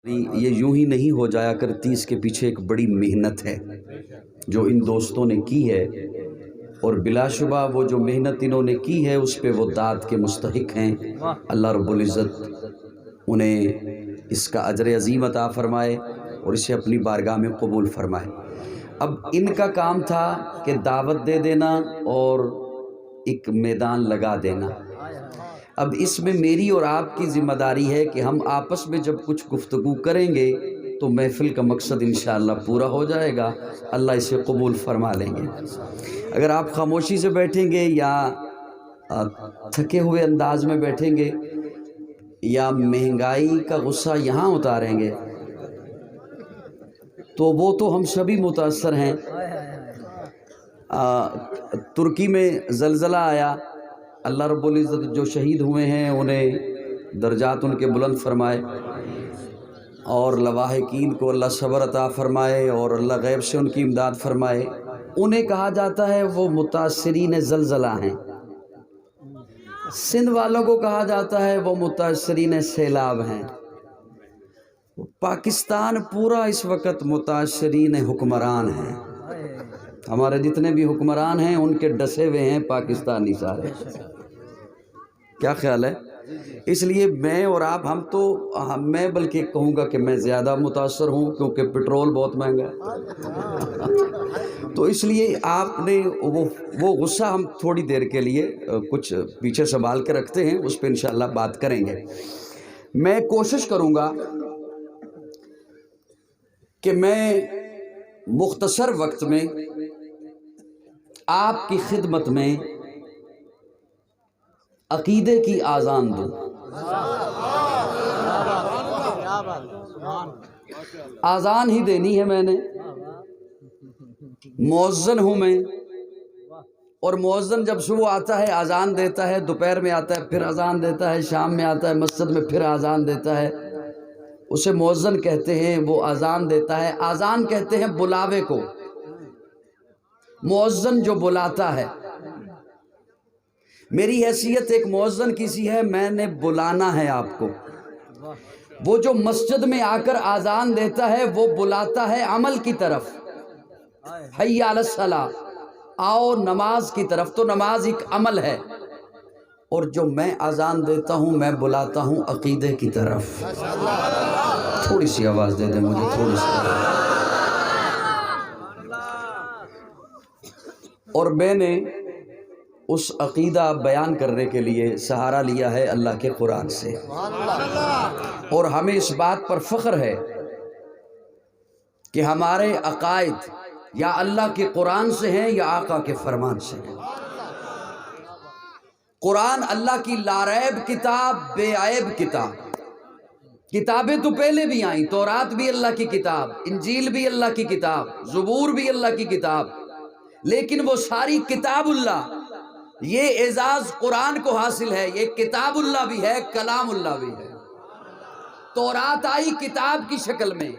یہ یوں ہی نہیں ہو جایا کرتی، اس کے پیچھے ایک بڑی محنت ہے جو ان دوستوں نے کی ہے، اور بلا شبہ وہ جو محنت انہوں نے کی ہے اس پہ وہ داد کے مستحق ہیں۔ اللہ رب العزت انہیں اس کا اجر عظیم عطا فرمائے اور اسے اپنی بارگاہ میں قبول فرمائے۔ اب ان کا کام تھا کہ دعوت دے دینا اور ایک میدان لگا دینا۔ اب اس میں میری اور آپ کی ذمہ داری ہے کہ ہم آپس میں جب کچھ گفتگو کریں گے تو محفل کا مقصد انشاءاللہ پورا ہو جائے گا، اللہ اسے قبول فرما لیں گے۔ اگر آپ خاموشی سے بیٹھیں گے یا تھکے ہوئے انداز میں بیٹھیں گے یا مہنگائی کا غصہ یہاں اتاریں گے تو وہ تو ہم سبھی متاثر ہیں۔ ترکی میں زلزلہ آیا، اللہ رب العزت جو شہید ہوئے ہیں انہیں درجات ان کے بلند فرمائے، اور لواحقین کو اللہ صبر عطا فرمائے اور اللہ غیب سے ان کی امداد فرمائے۔ انہیں کہا جاتا ہے وہ متاثرین زلزلہ ہیں، سندھ والوں کو کہا جاتا ہے وہ متاثرین سیلاب ہیں، پاکستان پورا اس وقت متاثرین حکمران ہیں۔ ہمارے جتنے بھی حکمران ہیں ان کے ڈسے ہوئے ہیں پاکستانی سارے۔ کیا خیال ہے؟ اس لیے میں اور آپ میں بلکہ کہوں گا کہ میں زیادہ متاثر ہوں کیونکہ پٹرول بہت مہنگا ہے، تو اس لیے آپ نے وہ غصہ ہم تھوڑی دیر کے لیے کچھ پیچھے سنبھال کے رکھتے ہیں، اس پہ انشاءاللہ بات کریں گے۔ میں کوشش کروں گا کہ میں مختصر وقت میں آپ کی خدمت میں عقیدے کی آذان دوں۔ آذان ہی دینی ہے میں نے، مؤذن ہوں میں، اور مؤذن جب صبح آتا ہے آذان دیتا ہے، دوپہر میں آتا ہے پھر آذان دیتا ہے، شام میں آتا ہے مسجد میں پھر آذان دیتا ہے، اسے مؤذن کہتے ہیں، وہ آذان دیتا ہے۔ آذان کہتے ہیں بلاوے کو، مؤذن جو بلاتا ہے۔ میری حیثیت ایک مؤذن کی سی ہے، میں نے بلانا ہے آپ کو۔ وہ جو مسجد میں آ کر آذان دیتا ہے وہ بلاتا ہے عمل کی طرف، حی علی الصلاۃ، آؤ نماز کی طرف، تو نماز ایک عمل ہے، اور جو میں آذان دیتا ہوں میں بلاتا ہوں عقیدے کی طرف۔ تھوڑی سی آواز دے دیں مجھے، تھوڑی سی۔ اور میں نے اس عقیدہ بیان کرنے کے لیے سہارا لیا ہے اللہ کے قرآن سے، اور ہمیں اس بات پر فخر ہے کہ ہمارے عقائد یا اللہ کے قرآن سے ہیں یا آقا کے فرمان سے ہیں۔ قرآن اللہ کی لاریب کتاب، بے عیب کتاب۔ کتابیں تو پہلے بھی آئیں، تورات بھی اللہ کی کتاب، انجیل بھی اللہ کی کتاب، زبور بھی اللہ کی کتاب، لیکن وہ ساری کتاب اللہ، یہ اعزاز قرآن کو حاصل ہے، یہ کتاب اللہ بھی ہے، کلام اللہ بھی ہے۔ تورات آئی کتاب کی شکل میں،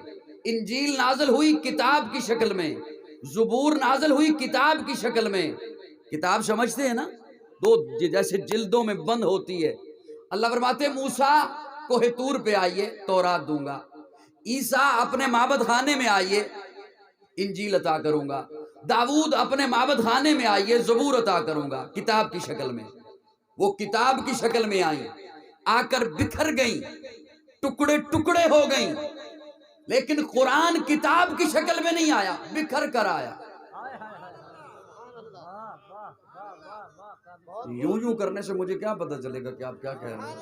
انجیل نازل ہوئی کتاب کی شکل میں، زبور نازل ہوئی کتاب کی شکل میں۔ کتاب سمجھتے ہیں نا، دو جیسے جلدوں میں بند ہوتی ہے۔ اللہ فرماتے ہیں موسیٰ کوہ طور پہ آئیے تورات دوں گا، عیسیٰ اپنے معبد خانے میں آئیے انجیل عطا کروں گا، داؤد اپنے معبد خانے میں آئیے زبور عطا کروں گا، کتاب کی شکل میں۔ وہ کتاب کی شکل میں آئیں، آ کر بکھر گئیں، ٹکڑے ٹکڑے ہو گئیں، لیکن قرآن کتاب کی شکل میں نہیں آیا، بکھر کر آیا۔ یوں یوں کرنے سے مجھے کیا پتہ چلے گا کہ آپ کیا کہہ رہے ہیں؟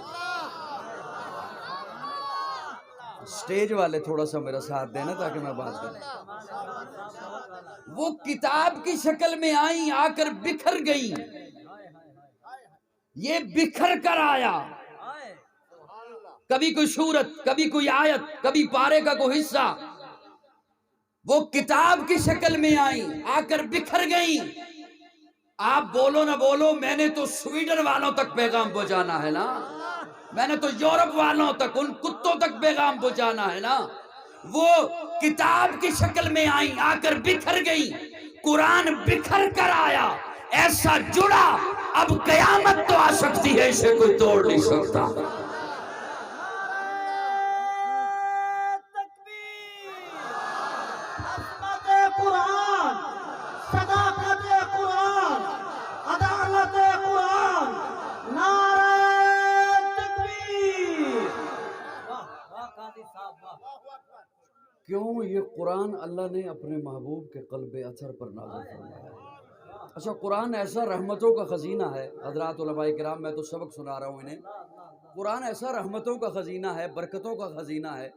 سٹیج والے تھوڑا سا میرا ساتھ دینا تاکہ میں بات کروں۔ وہ کتاب کی شکل میں آئیں، آ کر بکھر گئیں، یہ بکھر کر آیا۔ کبھی کوئی صورت، کبھی کوئی آیت، کبھی پارے کا کوئی حصہ، وہ کتاب کی شکل میں آئیں، آ کر بکھر گئیں۔ آپ بولو نہ بولو، میں نے تو سویڈن والوں تک پیغام پہنچانا ہے نا، میں نے تو یورپ والوں تک، ان کتوں تک پیغام پہنچانا ہے نا۔ وہ کتاب کی شکل میں آئیں، آ کر بکھر گئیں، قرآن بکھر کر آیا، ایسا جڑا اب قیامت تو آ سکتی ہے، اسے کوئی توڑ نہیں سکتا۔ عظمت قرآن، صداقت قرآن، عدالت قرآن، نعرہ تکبیر۔ کیوں یہ قرآن اللہ نے اپنے محبوب کے قلب اثر پر نازل فرمایا ہے۔ اچھا، قرآن ایسا رحمتوں کا خزینہ ہے، حضرات علماء کرام، میں تو سبق سنا رہا ہوں انہیں، قرآن ایسا رحمتوں کا خزینہ ہے، برکتوں کا خزینہ ہے،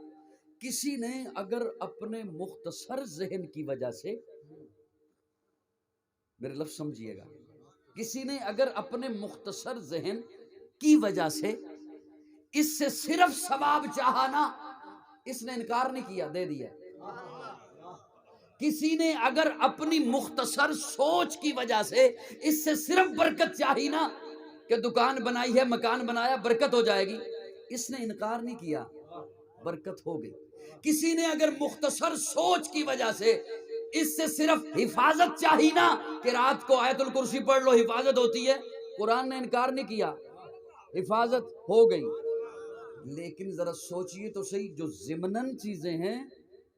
کسی نے اگر اپنے مختصر ذہن کی وجہ سے، میرے لفظ سمجھیے گا، کسی نے اگر اپنے مختصر ذہن کی وجہ سے اس سے صرف ثواب چاہا نا، اس نے انکار نہیں کیا، دے دیا۔ کسی نے اگر اپنی مختصر سوچ کی وجہ سے اس سے صرف برکت چاہی نا، کہ دکان بنائی ہے، مکان بنایا، برکت ہو جائے گی، اس نے انکار نہیں کیا، برکت ہو گئی۔ کسی نے اگر مختصر سوچ کی وجہ سے اس سے صرف حفاظت چاہی نا، کہ رات کو آیت الکرسی پڑھ لو حفاظت ہوتی ہے، قرآن نے انکار نہیں کیا، حفاظت ہو گئی۔ لیکن ذرا سوچئے تو صحیح، جو ضمناً چیزیں ہیں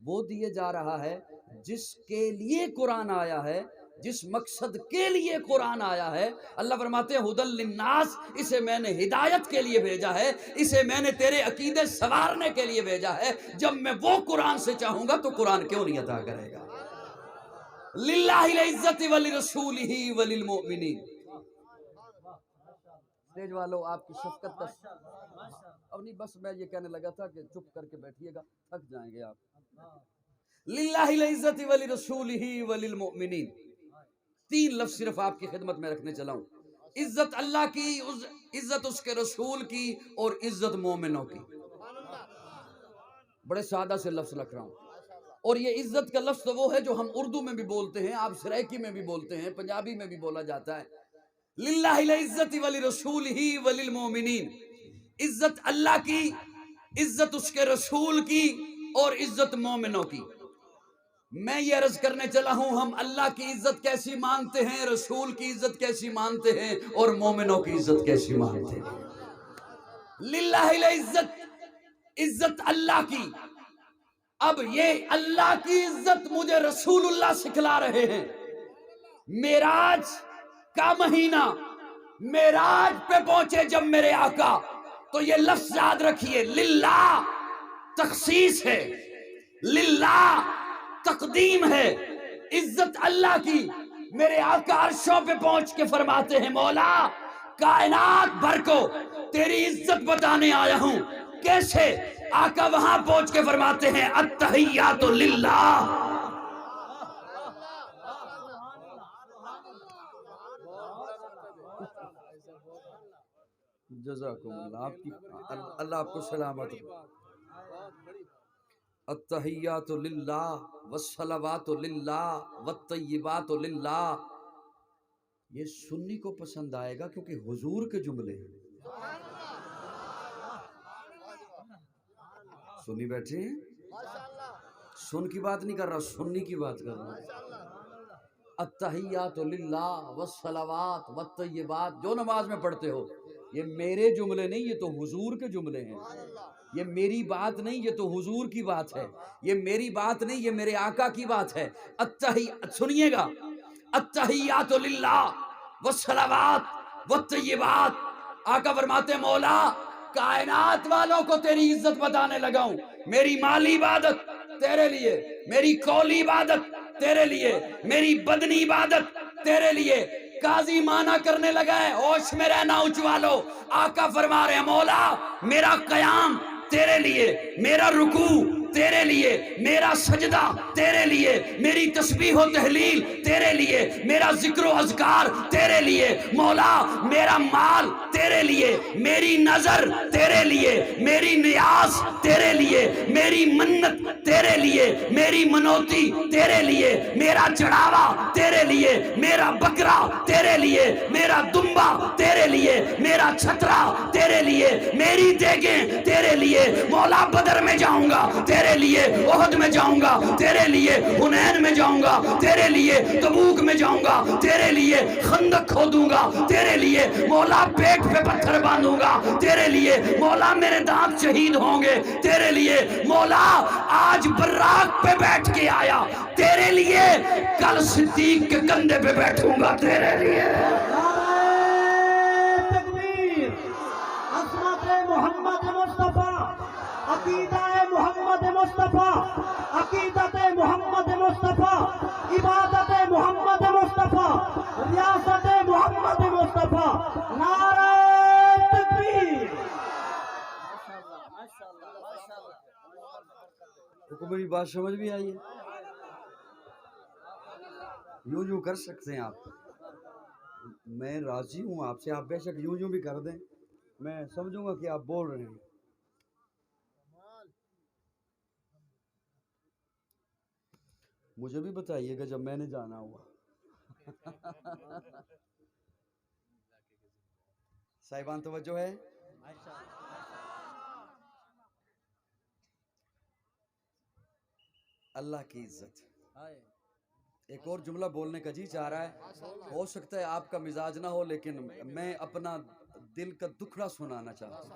وہ دیے جا رہا ہے، جس کے لیے قرآن آیا ہے، جس مقصد کے لیے قرآن آیا ہے۔ اللہ فرماتے ہیں ھدی للناس، اسے میں نے ہدایت کے لیے بھیجا ہے، اسے میں نے تیرے عقیدے سنوارنے کے لیے بھیجا ہے۔ جب میں وہ قرآن سے چاہوں گا تو قرآن کیوں نہیں عطا کرے گا؟ للہ العزت ولرسولہ وللمؤمنین۔ اسٹیج والو آپ کی شفقت کا، اب نہیں، بس میں یہ کہنے لگا تھا کہ چپ کر کے بیٹھیے گا، تھک جائیں گے آپ۔ للہ العزت ولرسولہ وللمؤمنین، تین لفظ صرف آپ کی خدمت میں رکھنے چلا ہوں۔ عزت اللہ کی، عزت اس کے رسول کی، اور عزت مومنوں کی۔ بڑے سادہ سے لفظ رکھ رہا ہوں، اور یہ عزت کا لفظ تو وہ ہے جو ہم اردو میں بھی بولتے ہیں، آپ سرائکی میں بھی بولتے ہیں، پنجابی میں بھی بولا جاتا ہے۔ للہ العزت ولرسولہ وللمؤمنین، عزت اللہ کی، عزت اس کے رسول کی، اور عزت مومنوں کی۔ میں یہ عرض کرنے چلا ہوں، ہم اللہ کی عزت کیسی مانتے ہیں، رسول کی عزت کیسی مانتے ہیں، اور مومنوں کی عزت کیسی مانتے ہیں۔ للہ العزت، عزت اللہ کی۔ اب یہ اللہ کی عزت مجھے رسول اللہ سکھلا رہے ہیں۔ معراج کا مہینہ، معراج پہ پہنچے جب میرے آقا، تو یہ لفظ یاد رکھیے، للہ تخصیص ہے، للہ تقدیم ہے، عزت اللہ کی۔ میرے آقا عرشوں پہ پہنچ کے فرماتے ہیں، مولا کائنات بھر کو تیری عزت بتانے آیا ہوں۔ کیسے؟ آقا وہاں پہنچ کے فرماتے ہیں، التحیات للہ۔ جزاکم اللہ، آپ کی اللہ آپ کو سلامت رکھے۔ التحیات للہ والصلوات للہ والطیبات للہ، یہ سنی کو پسند آئے گا کیونکہ حضور کے جملے ہیں۔ سنی بیٹھے ہیں، سن کی بات نہیں کر رہا، سنی کی بات کر رہا ہوں۔ التحیات للہ والصلوات والطیبات، جو نماز میں پڑھتے ہو، یہ میرے جملے نہیں، یہ تو حضور کے جملے ہیں۔ یہ میری بات نہیں، یہ تو حضور کی بات ہے۔ یہ میری بات نہیں، یہ میرے آقا کی بات ہے۔ سنیے گا، التحیات للہ والصلوات والطیبات۔ آقا فرماتے ہیں، مولا کائنات والوں کو تیری عزت بتانے لگا ہوں۔ میری مالی عبادت تیرے لیے، میری قولی عبادت تیرے لیے، میری بدنی عبادت تیرے لیے۔ قاضی مانا کرنے لگا ہے، ہوش میں رہنا اونچ والو۔ آقا فرما رہے ہیں، مولا میرا قیام تیرے لیے، میرا رکوع تیرے لیے، میرا سجدہ تیرے لیے، میری تسبیح و تحلیل تیرے لیے، میرا ذکر و اذکار تیرے لیے۔ مولا میرا مال تیرے لیے، میری نظر تیرے لیے، میری نیاز تیرے لیے، میری منت تیرے لیے، میری منوتی تیرے لیے، میرا چڑھاوا تیرے لیے، میرا بکرا تیرے لیے، میرا دمبا تیرے لیے، میرا چھترا تیرے لیے، میری دیگیں تیرے لیے۔ مولا بدر میں جاؤں گا تیرے تیرے لیے احد میں جاؤں گا، تیرے لیے حنین میں جاؤں گا، تیرے لیے تبوک میں جاؤں گا، تیرے لیے خندق کھودوں گا، تیرے لیے مولا پیٹ پہ پتھر باندھوں گا، تیرے لیے مولا میرے دانت شہید ہوں گے، تیرے لیے مولا آج براق پہ بیٹھ کے آیا، تیرے لیے کل صدیق کے کندھے پہ بیٹھوں گا، تیرے لیے۔ نعرہ تکبیر، عظمت محمد مصطفیٰ، عقیدہ محمد مصطفیٰ، عقیدت محمد مصطفیٰ، عبادت محمد مصطفیٰ، ریاست محمد مصطفیٰ، نعرہ تکبیر۔ کو میری بات سمجھ بھی آئی ہے؟ یوں کر سکتے ہیں آپ، میں راضی ہوں آپ سے، آپ بے شک یوں بھی کر دیں، میں سمجھوں گا کہ آپ بول رہے ہیں۔ مجھے بھی بتائیے گا جب میں نے جانا ہوا۔ صاحبان توجہ ہے؟ اللہ کی عزت۔ ایک اور جملہ بولنے کا جی چاہ رہا ہے، ہو سکتا ہے آپ کا مزاج نہ ہو، لیکن میں اپنا دل کا دکھڑا سنانا چاہتا ہوں۔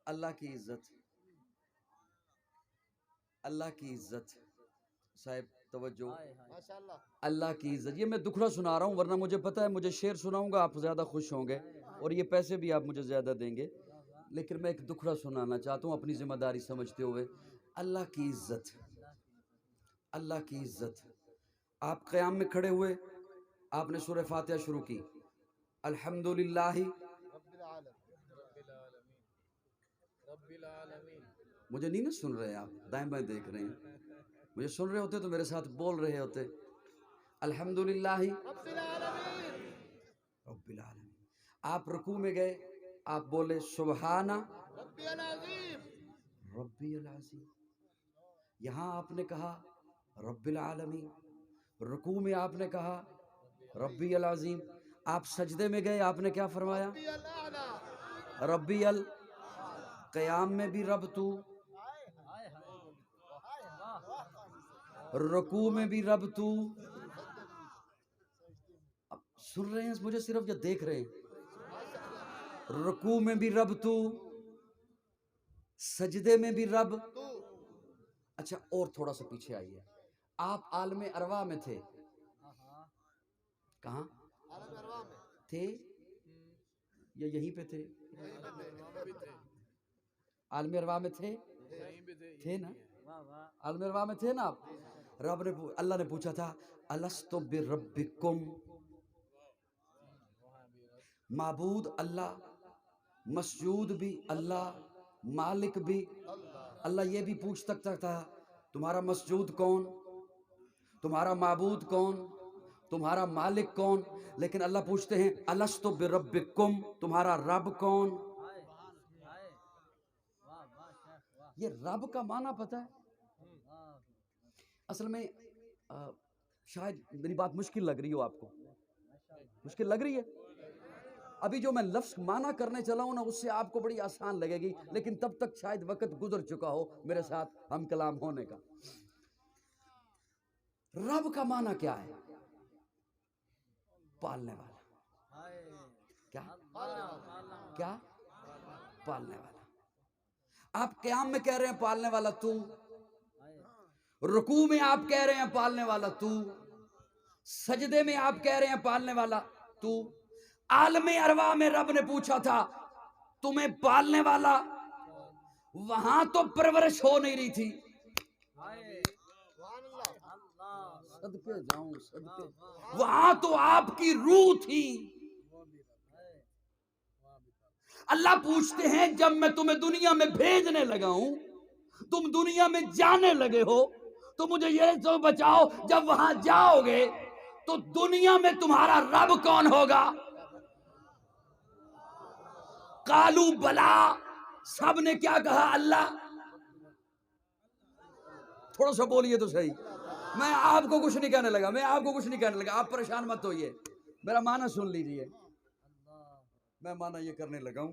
اللہ کی عزت، اللہ کی عزت، صاحب توجہ، اللہ کی عزت، یہ میں دکھڑا سنا رہا ہوں، ورنہ مجھے پتا ہے مجھے شعر سناؤں گا آپ زیادہ خوش ہوں گے اور یہ پیسے بھی آپ مجھے زیادہ دیں گے، لیکن میں ایک دکھڑا سنانا چاہتا ہوں اپنی ذمہ داری سمجھتے ہوئے۔ اللہ کی عزت، اللہ کی عزت۔ آپ قیام میں کھڑے ہوئے، آپ نے سورہ فاتحہ شروع کی، الحمدللہ، مجھے نہیں نا سن رہے آپ، دائیں بائیں دیکھ رہے ہیں، مجھے سن رہے ہوتے تو میرے ساتھ بول رہے ہوتے، الحمدللہ رب العالمین۔ آپ رکوع میں گئے، آپ بولے سبحان ربی العظیم، یہاں آپ نے کہا رب العالمین، رکوع میں آپ نے کہا ربی العظیم، آپ سجدے میں گئے، آپ نے کیا فرمایا؟ ربی قیام میں بھی رب تو، رکوع میں بھی رب تو، اب سن رہے ہیں مجھے صرف یا دیکھ رہے ہیں؟ رکوع میں بھی رب تو، سجدے میں بھی رب۔ اچھا اور تھوڑا سا پیچھے آئیے، آپ عالم ارواح میں تھے، کہاں تھے یا یہیں پہ تھے؟ عالم ارواح میں تھے نا، عالم ارواح میں تھے نا آپ؟ رب نے اللہ نے پوچھا تھا الست بربکم، معبود اللہ، مسجود بھی اللہ، مالک بھی اللہ۔ یہ بھی پوچھ سکتا تھا تمہارا مسجود کون، تمہارا معبود کون، تمہارا مالک کون، لیکن اللہ پوچھتے ہیں الست بربکم، تمہارا رب کون؟ یہ رب کا معنی پتہ ہے؟ اصل میں شاید میری بات مشکل لگ رہی ہو آپ کو، مشکل لگ رہی ہے؟ ابھی جو میں لفظ معنی کرنے چلا ہوں نا اس سے آپ کو بڑی آسان لگے گی، لیکن تب تک شاید وقت گزر چکا ہو میرے ساتھ ہم کلام ہونے کا۔ رب کا معنی کیا ہے؟ پالنے والا۔ کیا؟ کیا؟ پالنے والا۔ آپ قیام میں کہہ رہے ہیں پالنے والا تو، رکوع میں آپ کہہ رہے ہیں پالنے والا تو، سجدے میں آپ کہہ رہے ہیں پالنے والا تو، عالم ارواح میں رب نے پوچھا تھا تمہیں پالنے والا، وہاں تو پرورش ہو نہیں رہی تھی، صدقے جاؤں صدقے، وہاں تو آپ کی روح تھی۔ اللہ پوچھتے ہیں جب میں تمہیں دنیا میں بھیجنے لگا ہوں، تم دنیا میں جانے لگے ہو، تو مجھے یہ تو بچاؤ جب وہاں جاؤ گے تو دنیا میں تمہارا رب کون ہوگا؟ قالو بلا، سب نے کیا کہا؟ اللہ۔ تھوڑا سا بولیے تو صحیح، میں آپ کو کچھ نہیں کہنے لگا، میں آپ کو کچھ نہیں کہنے لگا، آپ پریشان مت ہوئیے، میرا معنی سن لیجئے۔ میں معنی یہ کرنے لگا ہوں،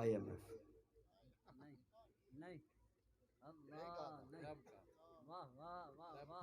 IMF।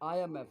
IMF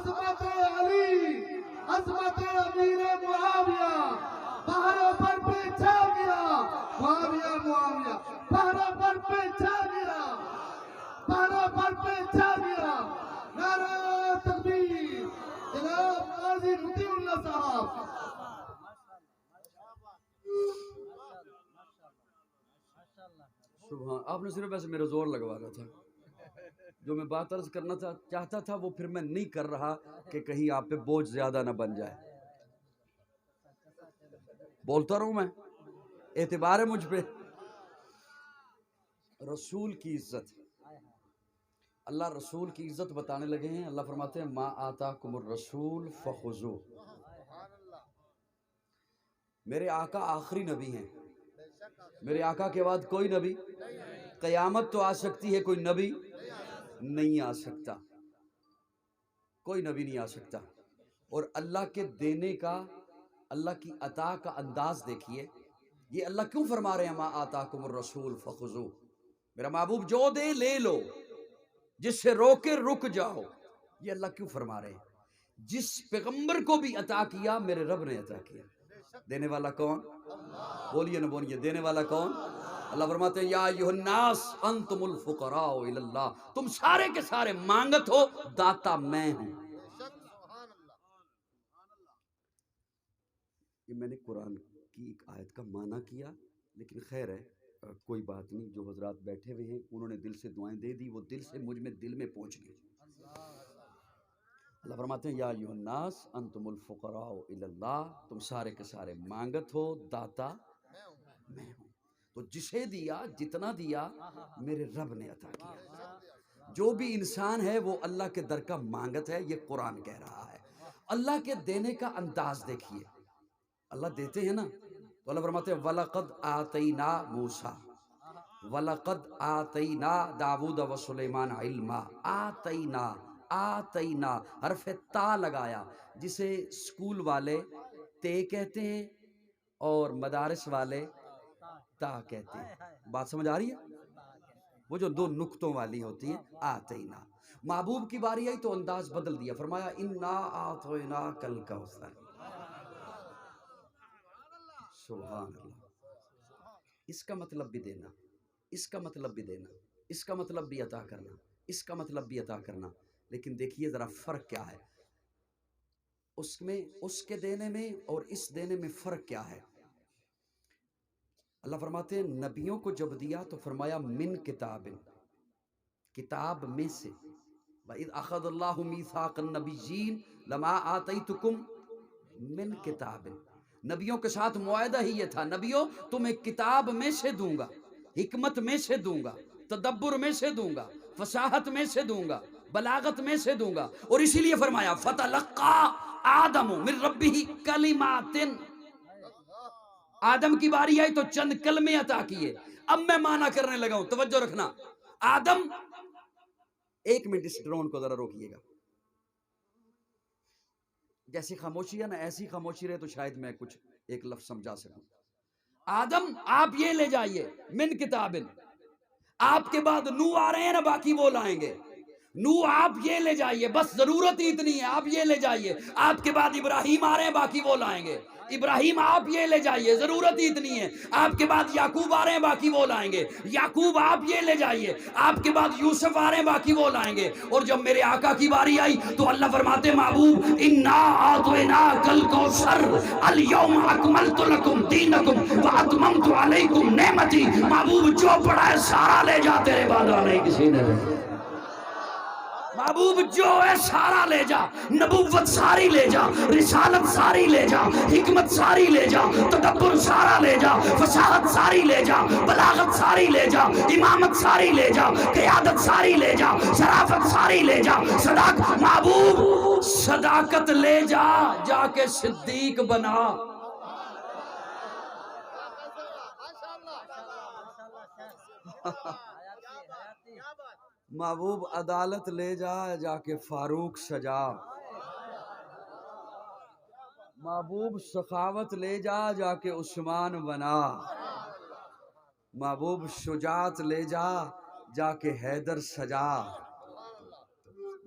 عظمت علی، عظمت امیر معاویہ، پہاڑوں پر پہ چھا گیا معاویہ، معاویہ پہاڑوں پر پہ چھا گیا، پہاڑوں پر پہ چھا گیا۔ نعرہ تکبیر، جناب قاضی مطیع اللہ صاحب۔ سبحان، آپ نے صرف ایسے میرا زور لگوا رہا تھا، جو میں بات عرض کرنا چاہتا تھا وہ پھر میں نہیں کر رہا کہ کہیں آپ پہ بوجھ زیادہ نہ بن جائے۔ بولتا رہوں میں، اعتبار ہے مجھ پہ۔ رسول کی عزت، اللہ رسول کی عزت بتانے لگے ہیں۔ اللہ فرماتے ہیں ما آتاکم الرسول فخذوہ۔ میرے آقا آخری نبی ہیں، میرے آقا کے بعد کوئی نبی، قیامت تو آ سکتی ہے، کوئی نبی نہیں آ سکتا، کوئی نبی نہیں آ سکتا۔ اور اللہ کے دینے کا، اللہ کی عطا کا انداز دیکھیے۔ یہ اللہ کیوں فرما رہے ہیں ما آتاکم الرسول فخذوہ؟ میرا محبوب جو دے لے لو، جس سے روکے رک جاؤ۔ یہ اللہ کیوں فرما رہے ہیں؟ جس پیغمبر کو بھی عطا کیا میرے رب نے عطا کیا۔ دینے والا کون؟ بولیے نہ بولیے، دینے والا کون؟ اللہ فرماتے ہیں یا ایھا الناس انتم الفقراء الی اللہ، تم سارے کے سارے مانگت ہو، داتا میں ہوں۔ یہ میں نے قرآن کی ایک آیت کا معنی کیا، لیکن خیر ہے، کوئی بات نہیں۔ جو حضرات بیٹھے ہوئے ہیں انہوں نے دل سے دعائیں دے دی، وہ دل سے مجھ میں دل میں پہنچ گئی۔ اللہ فرماتے ہیں یا ایھا الناس انتم الفقراء الی اللہ، تم سارے کے سارے مانگت ہو، داتا میں ہوں۔ تو جسے دیا، جتنا دیا میرے رب نے عطا کیا۔ جو بھی انسان ہے وہ اللہ کے در کا مانگت ہے، یہ قرآن کہہ رہا ہے۔ اللہ کے دینے کا انداز دیکھیے، اللہ دیتے ہیں نا، تو اللہ فرماتے ہیں وَلَقَدْ آتَيْنَا مُوسَىٰ وَلَقَدْ آتَيْنَا داود وسلیمان علما۔ آتَيْنَا، آتَيْنَا حرف تا لگایا، جسے اسکول والے تے کہتے ہیں اور مدارس والے تا کہتے ہیں۔ بات سمجھ آ رہی ہے؟ وہ جو دو نقطوں والی ہوتی ہیں، آتینا۔ محبوب کی باری آئی تو انداز بدل دیا، فرمایا انا اعطیناک الکوثر۔ سبحان اللہ۔ اس کا مطلب بھی دینا، اس کا مطلب بھی دینا، اس کا مطلب بھی عطا کرنا، اس کا مطلب بھی عطا کرنا۔ لیکن دیکھیے ذرا فرق کیا ہے اس میں، اس کے دینے میں اور اس دینے میں فرق کیا ہے۔ اللہ فرماتے ہیں نبیوں کو جب دیا تو فرمایا من کتاب، کتاب میں سے۔ وَإِذْ أَخَذَ اللَّهُ مِيثَاقَ النَّبِيِّينَ لَمَا آتَيْتُكُم مِّن کتاب۔ نبیوں کے ساتھ معاہدہ ہی یہ تھا، نبیوں تمہیں کتاب میں سے دوں گا، حکمت میں سے دوں گا، تدبر میں سے دوں گا، فصاحت میں سے دوں گا، بلاغت میں سے دوں گا۔ اور اسی لیے فرمایا فَتَلَقَّىٰ آدَمُ مِن رَبِّهِ كَلِمَاتٍ۔ آدم کی باری آئی تو چند کلمے عطا کیے۔ اب میں معنی کرنے لگا ہوں، توجہ رکھنا۔ آدم، ایک منٹ اس ڈرون کو ذرا روکیے گا، جیسی خاموشی ہے نا ایسی خاموشی رہے تو شاید میں کچھ ایک لفظ سمجھا سکوں۔ آدم آپ یہ لے جائیے من کتابن، آپ کے بعد نو آ رہے ہیں نا، باقی وہ لائیں گے۔ نو آپ یہ لے جائیے، بس ضرورت ہی اتنی ہے، آپ یہ لے جائیے۔ آپ کے بعد ابراہیم آ رہے ہیں، باقی وہ لائیں گے۔ ابراہیم آپ یہ لے جائیے، ضرورت ہی اتنی ہے۔ آپ کے بعد یعقوب آ رہے ہیں، باقی وہ لائیں گے۔ یعقوب آپ یہ لے جائیے، آپ کے بعد یوسف آ رہے ہیں، باقی وہ لائیں گے۔ اور جب میرے آقا کی باری آئی تو اللہ فرماتے محبوب انا اعطیناک الکوثر الیوم اکملت لکم دینکم واتممت علیکم نعمتی۔ محبوب جو پڑا ہے سارا لے جا، تیرے بعد نہیں کسی نے لے۔ محبوب جو ہے سارا لے جا، نبوت ساری لے جا، رسالت ساری لے جا، حکمت ساری لے جا، تدبر سارا لے جا، فصاحت ساری لے جا، بلاغت ساری لے جا، امامت ساری لے جا، قیادت ساری لے جا، شرافت ساری لے جا، صداقت۔ محبوب صداقت لے جا، جا کے صدیق بنا۔ محبوب عدالت لے جا، جا کے فاروق سجا۔ محبوب سخاوت لے جا، جا کے عثمان بنا۔ محبوب شجاعت لے جا، جا کے حیدر سجا۔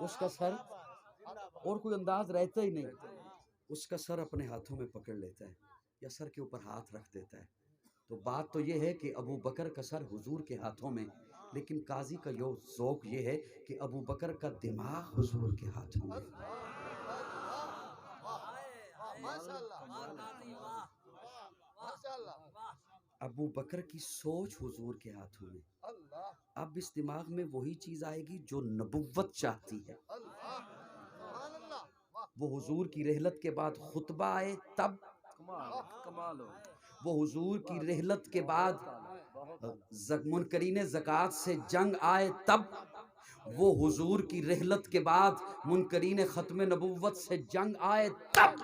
اس کا سر اور کوئی انداز رہتا ہی نہیں، اس کا سر اپنے ہاتھوں میں پکڑ لیتا ہے یا سر کے اوپر ہاتھ رکھ دیتا ہے. تو بات تو یہ ہے کہ ابو بکر کا سر حضور کے ہاتھوں میں، لیکن قاضی کا ذوق یہ ہے کہ ابو بکر کا دماغ حضور کے ہاتھوں میں. ابو بکر کی سوچ حضور کے ہاتھوں میں. اب اس دماغ میں وہی چیز آئے گی جو نبوت چاہتی ہے. وہ حضور کی رحلت کے بعد خطبہ آئے تب، وہ حضور کی رحلت کے بعد منکرین زکوٰۃ سے جنگ آئے تب، وہ حضور کی رحلت کے بعد منکرین ختم نبوت سے جنگ آئے تب،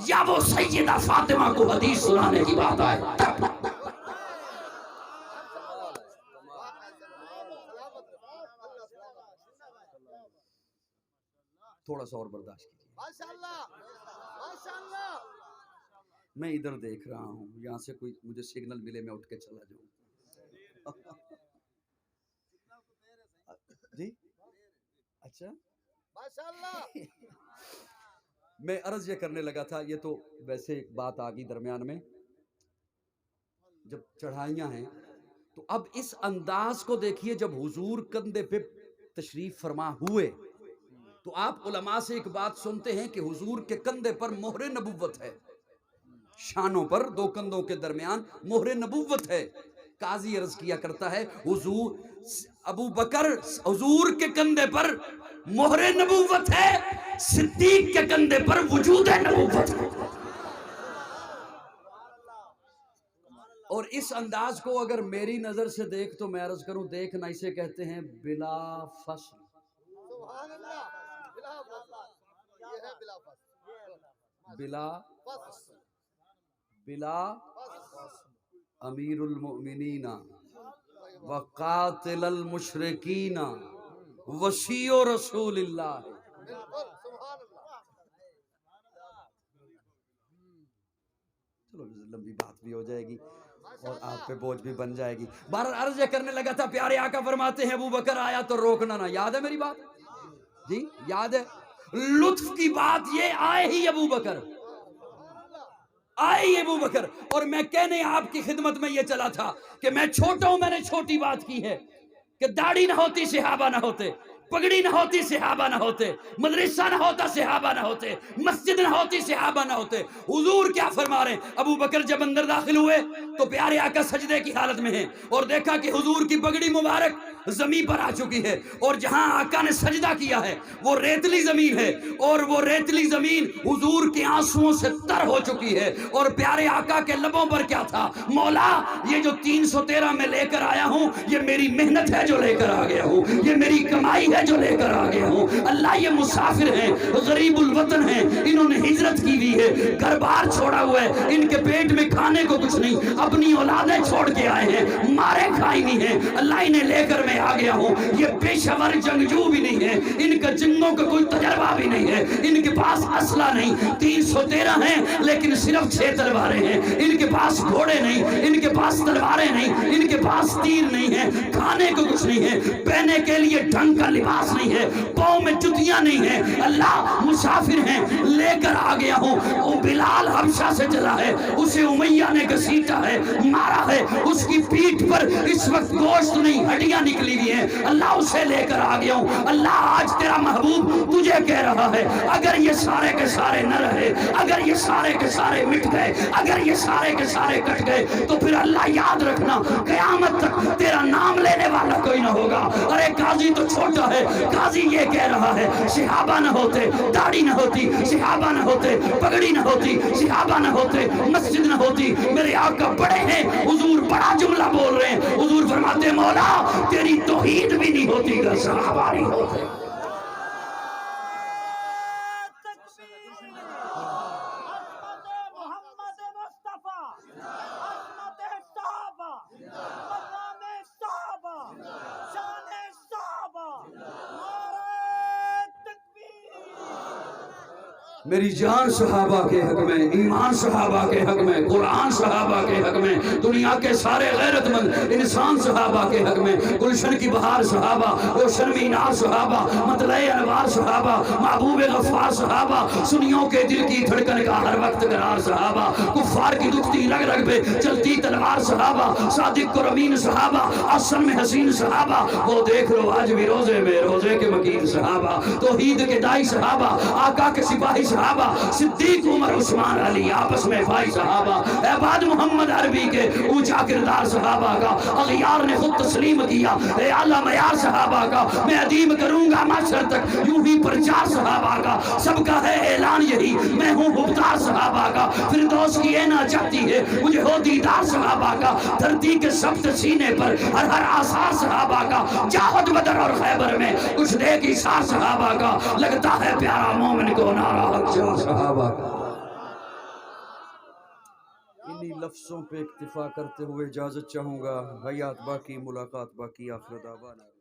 یا وہ سیدہ فاطمہ کو حدیث سنانے کی بات آئے تب. تھوڑا سا اور برداشت کیجیے. میں ادھر دیکھ رہا ہوں، یہاں سے کوئی مجھے سگنل ملے میں اٹھ کے چلا جاؤں. جی اچھا، میں عرض یہ کرنے لگا تھا، یہ تو ویسے ایک بات آ گئی درمیان میں، جب چڑھائیاں ہیں تو اب اس انداز کو دیکھیے. جب حضور کندھے پہ تشریف فرما ہوئے تو آپ علماء سے ایک بات سنتے ہیں کہ حضور کے کندھے پر مہر نبوت ہے، شانوں پر دو کندھوں کے درمیان مہر نبوت ہے. قاضی عرض کیا کرتا ہے حضور ابو بکر حضور کے کندھے پر مہر نبوت ہے، صدیق کے کندھے پر وجود نبوت ہے. اور اس انداز کو اگر میری نظر سے دیکھ تو میں عرض کروں، دیکھنا اسے کہتے ہیں بلا فصل. بلا امیر المؤمنین وقاتل المشرکین وصی رسول اللہ. چلو لمبی بات بھی ہو جائے گی اور آپ پہ بوجھ بھی بن جائے گی. بہرحال عرض یہ کرنے لگا تھا، پیارے آقا فرماتے ہیں ابو بکر آیا تو روکنا نہ. یاد ہے میری بات؟ جی یاد ہے. لطف کی بات یہ، آئے ہی ابو بکر، آئے ابو بکر. اور میں کہنے آپ کی خدمت میں یہ چلا تھا کہ میں چھوٹا ہوں، میں نے چھوٹی بات کی ہے کہ داڑھی نہ ہوتی صحابہ نہ ہوتے، پگڑی نہ ہوتی صحابہ نہ ہوتے، مدرسہ نہ ہوتا صحابہ نہ ہوتے، مسجد نہ ہوتی صحابہ نہ ہوتے. حضور کیا فرما رہے ہیں؟ ابو بکر جب اندر داخل ہوئے تو پیارے آقا سجدے کی حالت میں ہیں اور دیکھا کہ حضور کی پگڑی مبارک زمین پر آ چکی ہے، اور جہاں آقا نے سجدہ کیا ہے وہ ریتلی زمین ہے، اور وہ ریتلی زمین حضور کے آنسوؤں سے تر ہو چکی ہے. اور پیارے آقا کے لبوں پر کیا تھا؟ مولا یہ جو 313 میں لے کر آیا ہوں یہ میری محنت ہے جو لے کر آ گیا ہوں، یہ میری کمائی ہے جو لے کر آ گیا ہوں. اللہ یہ مسافر ہیں، غریب الوطن ہیں، انہوں نے ہجرت کی ہوئی ہے، گھر بار چھوڑا ہوا ہے، ان کے پیٹ میں کھانے کو کچھ نہیں، اپنی اولادیں چھوڑ کے آئے ہیں، مارے کھائی نہیں ہیں، اللہ انہیں لے کر میں آ گیا ہوں. یہ پیشور جنگجو بھی نہیں ہے، ان کا جنگوں کا کوئی تجربہ بھی نہیں ہے، ان کے پاس اسلحہ نہیں. 313 ہیں لیکن صرف 6 تلواریں ہیں، ان کے پاس گھوڑے نہیں، ان کے پاس تلواریں نہیں، ان کے پاس تیر نہیں ہے، کھانے کو کچھ نہیں ہے، پہننے کے لیے ڈھنگ کا لباس نہیں ہے، پاؤں میں جوتیاں نہیں ہیں. اللہ مسافر ہیں، لے کر آ گیا ہوں. وہ بلال حبشہ سے چلا ہے، اسے امیہ نے گھسیٹا ہے، مارا ہے، اس کی پیٹھ پر اس وقت گوشت نہیں ہڈیاں نکلی ہوئی ہیں. اللہ اسے لے کر آ گیا ہوں. اللہ آج تیرا محبوب تجھے کہہ رہا ہے اگر یہ سارے کے سارے نہ رہے، اگر یہ سارے کے سارے مٹ گئے، اگر یہ سارے کے سارے کٹ گئے تو پھر اللہ یاد رکھنا قیامت تک تیرا نام لینے والا کوئی نہ ہوگا. ارے قاضی تو چھوٹا ہے، قاضی یہ کہہ رہا ہے صحابہ نہ ہوتے، داڑھی نہ ہوتی، صحابہ نہ ہوتے، پگڑی نہ ہوتی، صحابہ نہ ہوتے، مسجد نہ ہوتی. میرے آقا بڑے ہیں، حضور بڑا جملہ بول رہے ہیں. حضور فرماتے مولا تیری توحید بھی نہیں ہوتی اگر صحابہ نہیں ہوتے. میری جان صحابہ کے حق میں، ایمان صحابہ کے حق میں، قرآن صحابہ کے حق میں، دنیا کے سارے غیرت مند انسان صحابہ کے حق میں، گلشن کی بہار صحابہ، روشن مینار صحابہ، مطلع انوار صحابہ، محبوب غفار صحابہ، سنیوں کے دل کی دھڑکن کا ہر وقت قرار صحابہ، کفار کی دکھتی رگ رگ پہ چلتی تلوار صحابہ، صادق اور امین صحابہ، اصل میں حسین صحابہ، وہ دیکھ لو آج بھی روزے میں روزے کے مکین صحابہ، توحید کے دائی صحابہ، آقا کے سپاہی صحابہ، صدیق عمر عثمان علی آپس میں بھائی صحابہ، عباد محمد عربی کے اونچا کردار صحابہ کا، اغیار نے خود تسلیم کیا، اے اعلیٰ معیار صحابہ کا، میں عدیم کروں گا معاشر تک یوں ہی پرچار صحابہ کا، سب کا ہے اعلان یہی میں ہوں حبدار صحابہ کا، فردوس کی اینا چاہتی ہے مجھے ہو دیدار صحابہ کا، دھرتی کے سبت سینے پر ہر ہر آثار صحابہ کا، جاہد بدر اور خیبر میں کچھ دیکھ ایثار صحابہ کا، لگتا ہے پیارا مومن کو نعرہ حق جا صحابہ کا۔ انہی لفظوں پہ اکتفا کرتے ہوئے اجازت چاہوں گا، حیات باقی ملاقات باقی، آخر دعوانا